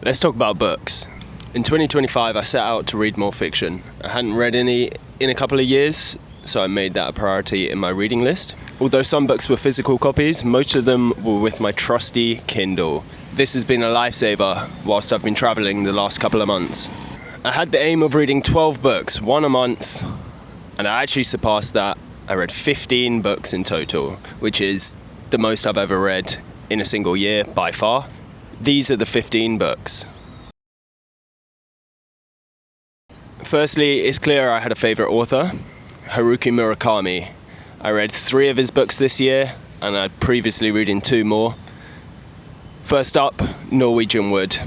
Let's talk about books. In 2025, I set out to read more fiction. I hadn't read any in a couple of years, so I made that a priority in my reading list. Although some books were physical copies, most of them were with my trusty Kindle. This has been a lifesaver whilst I've been travelling the last couple of months. I had the aim of reading 12 books, one a month, and I actually surpassed that. I read 15 books in total, which is the most I've ever read in a single year by far. These are the 15 books. Firstly, it's clear I had a favourite author, Haruki Murakami. I read 3 of his books this year, and I'd previously reading 2 more. First up, Norwegian Wood.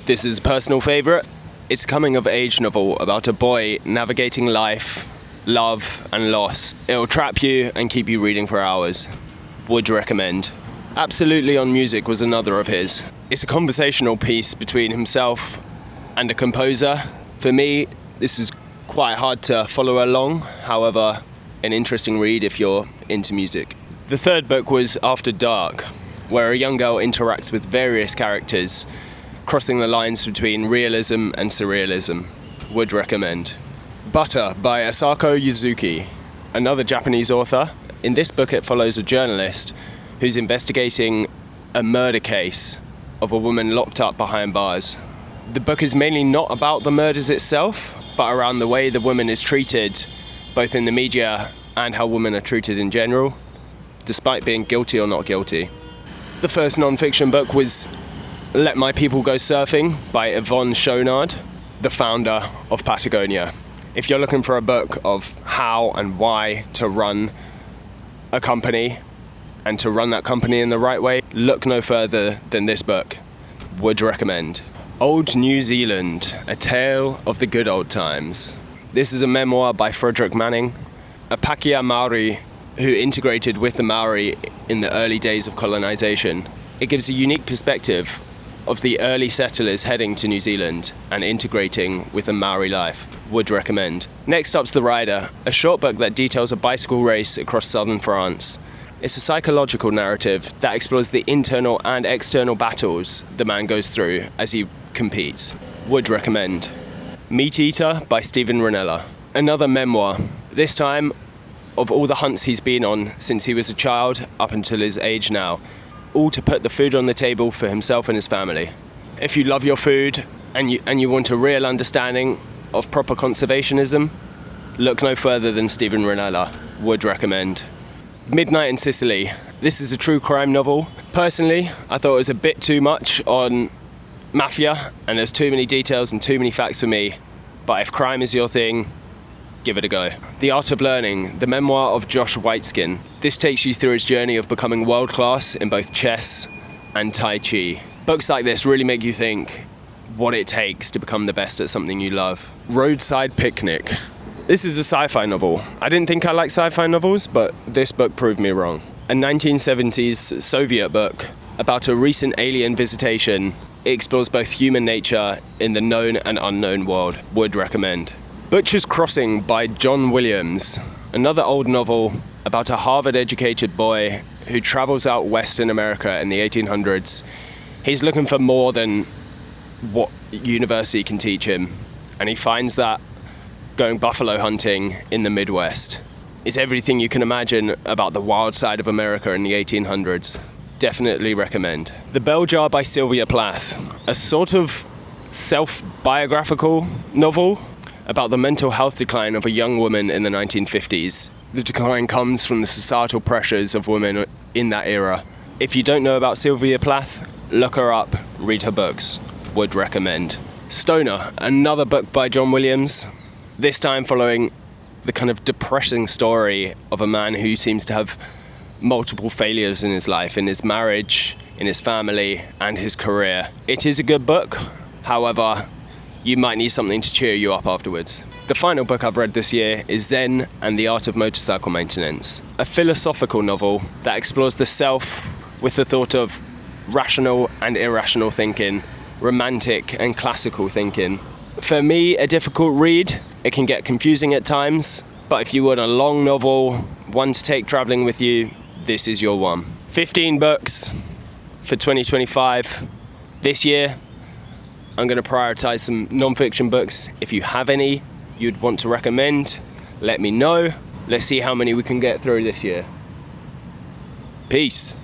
This is a personal favourite. It's a coming-of-age novel about a boy navigating life, love, and loss. It'll trap you and keep you reading for hours. Would recommend. Absolutely on Music was another of his. It's a conversational piece between himself and a composer. For me, this is quite hard to follow along, however, an interesting read if you're into music. The third book was After Dark, where a young girl interacts with various characters, crossing the lines between realism and surrealism. Would recommend. Butter by Asako Yuzuki, another Japanese author. In this book it follows a journalist who's investigating a murder case of a woman locked up behind bars. The book is mainly not about the murders itself, but around the way the woman is treated, both in the media and how women are treated in general, despite being guilty or not guilty. The first non-fiction book was Let My People Go Surfing by Yvonne Chouinard, the founder of Patagonia. If you're looking for a book of how and why to run a company and to run that company in the right way, look no further than this book. Would recommend. Old New Zealand, A Tale of the Good Old Times. This is a memoir by Frederick Manning, a Pakeha Maori who integrated with the Maori in the early days of colonization. It gives a unique perspective of the early settlers heading to New Zealand and integrating with the Maori life. Would recommend. Next up's The Rider, a short book that details a bicycle race across southern France. It's a psychological narrative that explores the internal and external battles the man goes through as he competes. Would recommend. Meat Eater by Steven Rinella, another memoir, this time of all the hunts he's been on since he was a child up until his age now, all to put the food on the table for himself and his family. If you love your food and you want a real understanding of proper conservationism, look no further than Steven Rinella. Would recommend. Midnight in Sicily. This is a true crime novel. Personally, I thought it was a bit too much on mafia, and there's too many details and too many facts for me, but if crime is your thing, give it a go. The Art of Learning, the memoir of Josh Whiteskin. This takes you through his journey of becoming world class in both chess and Tai Chi. Books like this really make you think what it takes to become the best at something you love. Roadside Picnic. This is a sci-fi novel. I didn't think I liked sci-fi novels, but this book proved me wrong. A 1970s Soviet book about a recent alien visitation. It explores both human nature in the known and unknown world. Would recommend. Butcher's Crossing by John Williams, another old novel about a Harvard-educated boy who travels out west in America in the 1800s. He's looking for more than what university can teach him, and he finds that going buffalo hunting in the Midwest is everything you can imagine about the wild side of America in the 1800s. Definitely recommend. The Bell Jar by Sylvia Plath, a sort of self-biographical novel about the mental health decline of a young woman in the 1950s. The decline comes from the societal pressures of women in that era. If you don't know about Sylvia Plath, look her up, read her books. Would recommend. Stoner, another book by John Williams, this time following the kind of depressing story of a man who seems to have multiple failures in his life, in his marriage, in his family, and his career. It is a good book, however, you might need something to cheer you up afterwards. The final book I've read this year is Zen and the Art of Motorcycle Maintenance, a philosophical novel that explores the self with the thought of rational and irrational thinking, romantic and classical thinking. For me, a difficult read. It can get confusing at times, but if you want a long novel, one to take traveling with you, this is your one. 15 books for 2025. This year, I'm going to prioritize some non-fiction books. If you have any you'd want to recommend, let me know. Let's see how many we can get through this year. Peace.